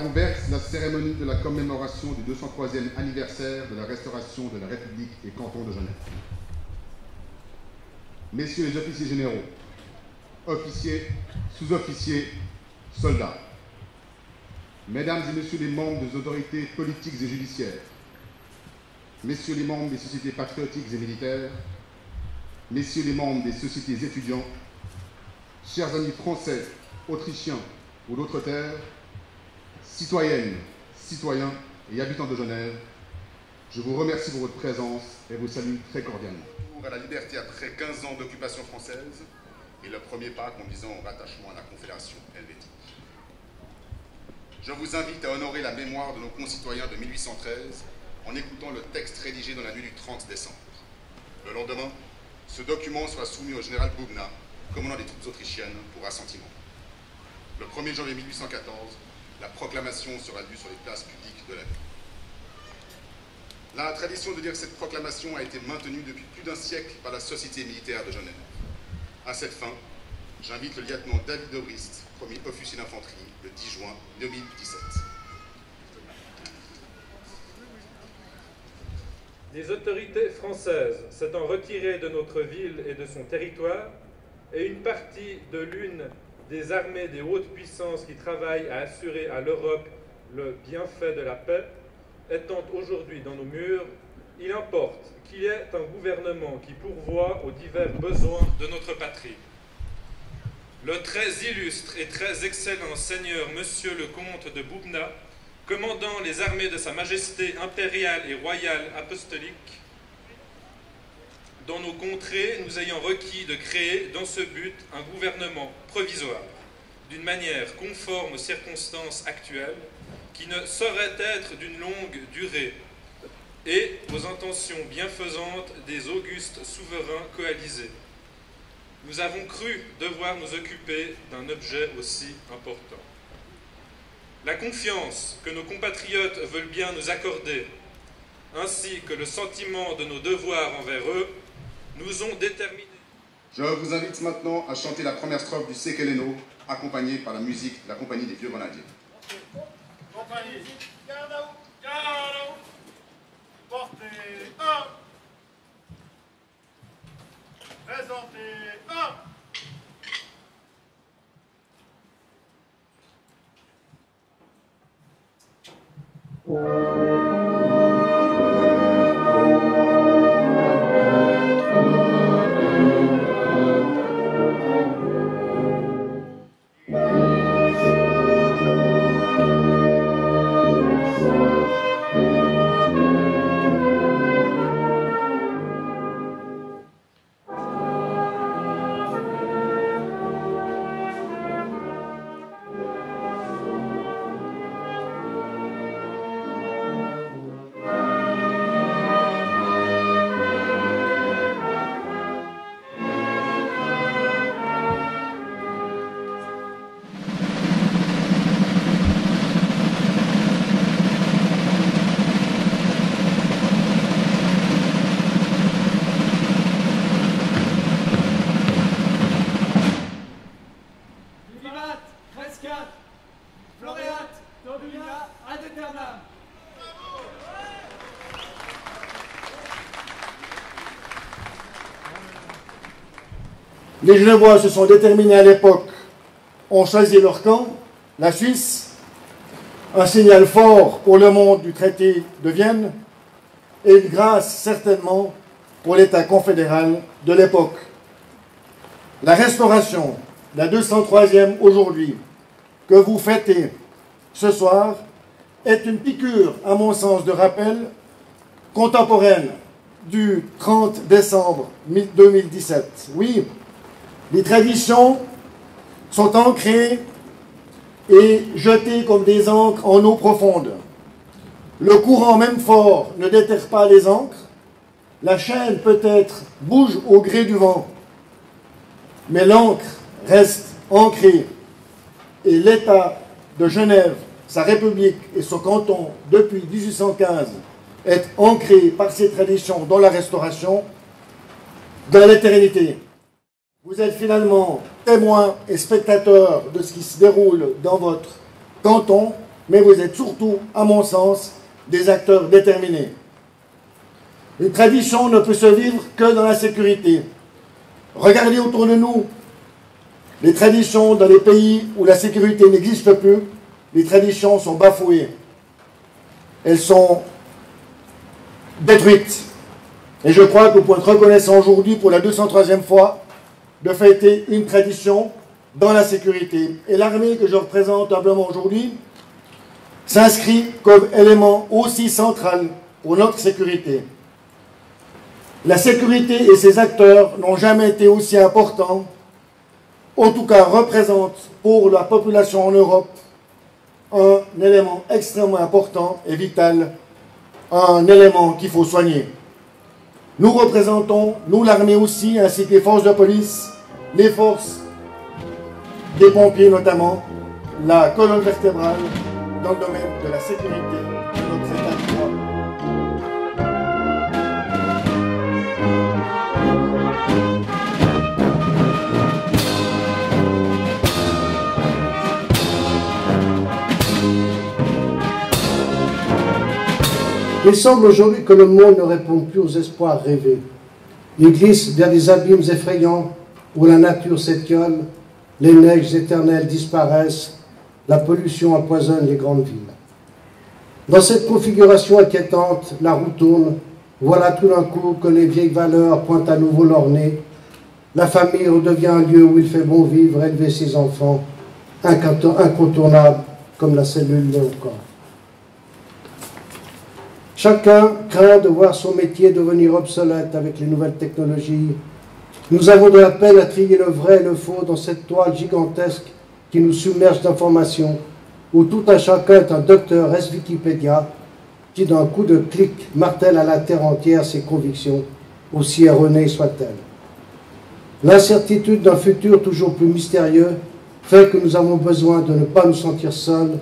car ouverte la cérémonie de la commémoration du 203e anniversaire de la restauration de la République et canton de Genève. Messieurs les officiers généraux, officiers, sous-officiers, soldats, mesdames et messieurs les membres des autorités politiques et judiciaires, messieurs les membres des sociétés patriotiques et militaires, messieurs les membres des sociétés étudiants, chers amis français, autrichiens ou d'autres terres, citoyennes, citoyens et habitants de Genève, je vous remercie pour votre présence et vous salue très cordialement. Pour à la liberté après 15 ans d'occupation française et le premier pas conduisant au rattachement à la Confédération helvétique. Je vous invite à honorer la mémoire de nos concitoyens de 1813 en écoutant le texte rédigé dans la nuit du 30 décembre. Le lendemain, ce document sera soumis au général Bubna, commandant des troupes autrichiennes, pour assentiment. Le 1er janvier 1814, la proclamation sera lue sur les places publiques de la ville. La tradition de lire cette proclamation a été maintenue depuis plus d'un siècle par la Société militaire de Genève. À cette fin, j'invite le lieutenant David Obrist, premier officier d'infanterie, le 10 juin 2017. Les autorités françaises s'étant retirées de notre ville et de son territoire, et une partie de l'une des armées des hautes puissances qui travaillent à assurer à l'Europe le bienfait de la paix, étant aujourd'hui dans nos murs, il importe qu'il y ait un gouvernement qui pourvoie aux divers besoins de notre patrie. Le très illustre et très excellent seigneur Monsieur le comte de Bubna, commandant les armées de Sa Majesté impériale et royale apostolique, dans nos contrées, nous ayant requis de créer dans ce but un gouvernement provisoire, d'une manière conforme aux circonstances actuelles, qui ne saurait être d'une longue durée, et aux intentions bienfaisantes des augustes souverains coalisés. Nous avons cru devoir nous occuper d'un objet aussi important. La confiance que nos compatriotes veulent bien nous accorder, ainsi que le sentiment de nos devoirs envers eux, nous ont déterminés. Je vous invite maintenant à chanter la première strophe du Sekeleno, accompagnée par la musique de la compagnie des Vieux Grenadiers. Compagnie, garde portez un, présentez un. Les Genevois se sont déterminés à l'époque, ont choisi leur camp, la Suisse, un signal fort pour le monde du traité de Vienne et une grâce certainement pour l'État confédéral de l'époque. La restauration, la 203e aujourd'hui, que vous fêtez ce soir, est une piqûre, à mon sens, de rappel contemporaine du 30 décembre 2017. Oui, les traditions sont ancrées et jetées comme des ancres en eau profonde. Le courant, même fort, ne déterre pas les ancres. La chaîne, peut-être, bouge au gré du vent. Mais l'ancre reste ancrée. Et l'État de Genève, sa République et son canton, depuis 1815, est ancré par ses traditions dans la Restauration, dans l'éternité. Vous êtes finalement témoins et spectateurs de ce qui se déroule dans votre canton, mais vous êtes surtout, à mon sens, des acteurs déterminés. Une tradition ne peut se vivre que dans la sécurité. Regardez autour de nous. Les traditions dans les pays où la sécurité n'existe plus, les traditions sont bafouées. Elles sont détruites. Et je crois que vous pouvez être reconnaissant aujourd'hui pour la 203e fois de fêter une tradition dans la sécurité. Et l'armée que je représente humblement aujourd'hui s'inscrit comme élément aussi central pour notre sécurité. La sécurité et ses acteurs n'ont jamais été aussi importants, en tout cas représentent pour la population en Europe un élément extrêmement important et vital, un élément qu'il faut soigner. Nous représentons, nous l'armée aussi, ainsi que les forces de police, les forces des pompiers notamment, la colonne vertébrale dans le domaine de la sécurité de notre État de droit. Il semble aujourd'hui que le monde ne répond plus aux espoirs rêvés. Il glisse vers des abîmes effrayants où la nature s'étiole, les neiges éternelles disparaissent, la pollution empoisonne les grandes villes. Dans cette configuration inquiétante, la roue tourne. Voilà tout d'un coup que les vieilles valeurs pointent à nouveau leur nez. La famille redevient un lieu où il fait bon vivre, élever ses enfants, incontournable comme la cellule de nos corps. Chacun craint de voir son métier devenir obsolète avec les nouvelles technologies. Nous avons de la peine à trier le vrai et le faux dans cette toile gigantesque qui nous submerge d'informations, où tout un chacun est un docteur Wikipédia qui d'un coup de clic martèle à la terre entière ses convictions, aussi erronées soient-elles. L'incertitude d'un futur toujours plus mystérieux fait que nous avons besoin de ne pas nous sentir seuls,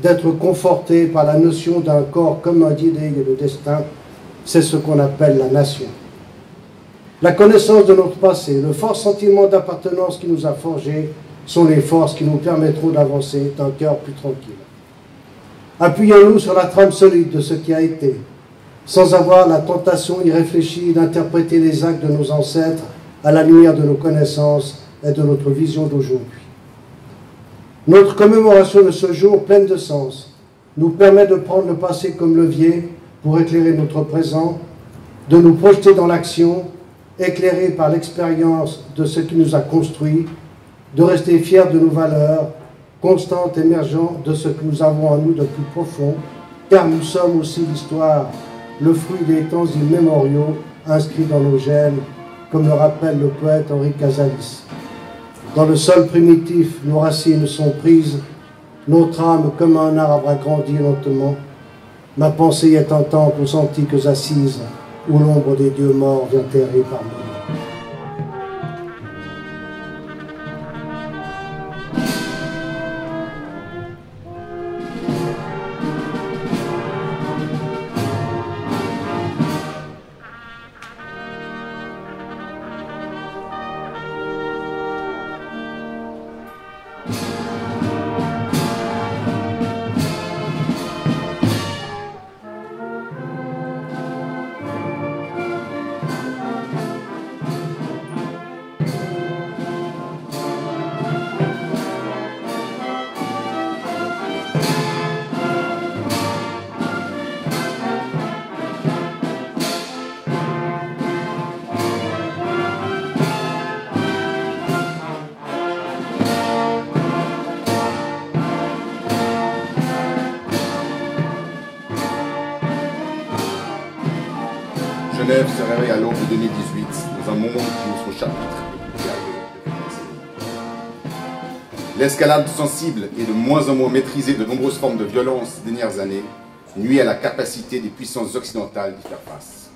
d'être confortés par la notion d'un corps commun d'idées et de destin. C'est ce qu'on appelle la nation. La connaissance de notre passé, le fort sentiment d'appartenance qui nous a forgés sont les forces qui nous permettront d'avancer d'un cœur plus tranquille. Appuyons-nous sur la trame solide de ce qui a été, sans avoir la tentation irréfléchie d'interpréter les actes de nos ancêtres à la lumière de nos connaissances et de notre vision d'aujourd'hui. Notre commémoration de ce jour, pleine de sens, nous permet de prendre le passé comme levier pour éclairer notre présent, de nous projeter dans l'action, éclairés par l'expérience de ce qui nous a construits, de rester fiers de nos valeurs, constantes émergeant de ce que nous avons en nous de plus profond, car nous sommes aussi l'histoire, le fruit des temps immémoriaux inscrits dans nos gènes, comme le rappelle le poète Henri Casalis. Dans le sol primitif, nos racines sont prises, notre âme comme un arbre a grandi lentement. Ma pensée est un temple aux antiques assises, où l'ombre des dieux morts vient errer par moments. Genève se réveille à l'aube de 2018 dans un monde qui ouvre son chapitre. L'escalade sensible et de moins en moins maîtrisée de nombreuses formes de violence ces dernières années nuit à la capacité des puissances occidentales d'y faire face.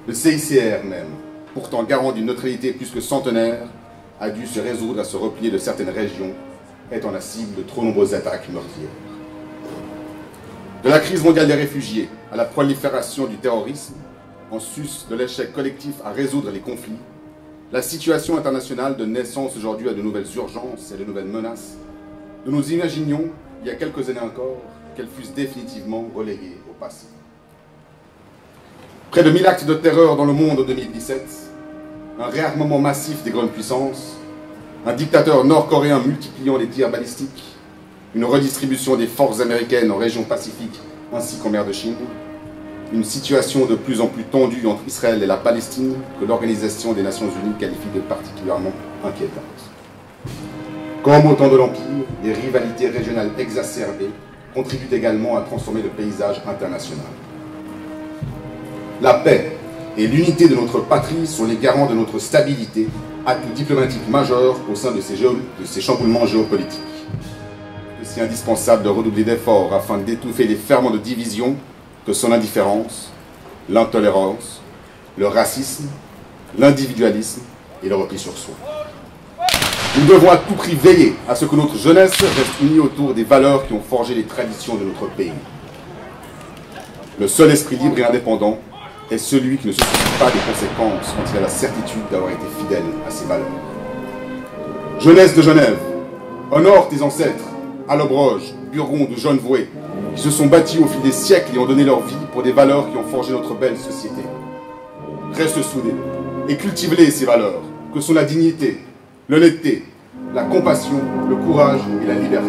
Le CICR même, pourtant garant d'une neutralité plus que centenaire, a dû se résoudre à se replier de certaines régions, étant la cible de trop nombreuses attaques meurtrières. De la crise mondiale des réfugiés à la prolifération du terrorisme, en sus de l'échec collectif à résoudre les conflits, la situation internationale donne naissance aujourd'hui à de nouvelles urgences et de nouvelles menaces dont nous imaginions il y a quelques années encore, qu'elles fussent définitivement reléguées au passé. Près de 1000 actes de terreur dans le monde en 2017, un réarmement massif des grandes puissances, un dictateur nord-coréen multipliant les tirs balistiques, une redistribution des forces américaines en région Pacifique ainsi qu'en mer de Chine, une situation de plus en plus tendue entre Israël et la Palestine que l'Organisation des Nations Unies qualifie de particulièrement inquiétante. Comme au temps de l'Empire, les rivalités régionales exacerbées contribuent également à transformer le paysage international. La paix et l'unité de notre patrie sont les garants de notre stabilité, atout diplomatique majeur au sein de ces chamboulements géopolitiques. Il est aussi indispensable de redoubler d'efforts afin d'étouffer les ferments de division que sont l'indifférence, l'intolérance, le racisme, l'individualisme et le repli sur soi. Nous devons à tout prix veiller à ce que notre jeunesse reste unie autour des valeurs qui ont forgé les traditions de notre pays. Le seul esprit libre et indépendant est celui qui ne se soucie pas des conséquences quand il a la certitude d'avoir été fidèle à ses valeurs. Jeunesse de Genève, honore tes ancêtres, Allobroge, Burgonde ou Genevois, qui se sont bâtis au fil des siècles et ont donné leur vie pour des valeurs qui ont forgé notre belle société. Reste soudés et cultive-les, ces valeurs, que sont la dignité, l'honnêteté, la compassion, le courage et la liberté.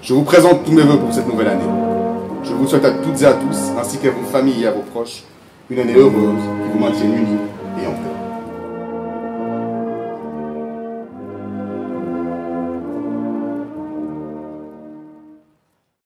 Je vous présente tous mes vœux pour cette nouvelle année. Je vous souhaite à toutes et à tous, ainsi qu'à vos familles et à vos proches, une année heureuse qui vous maintienne unis et en paix.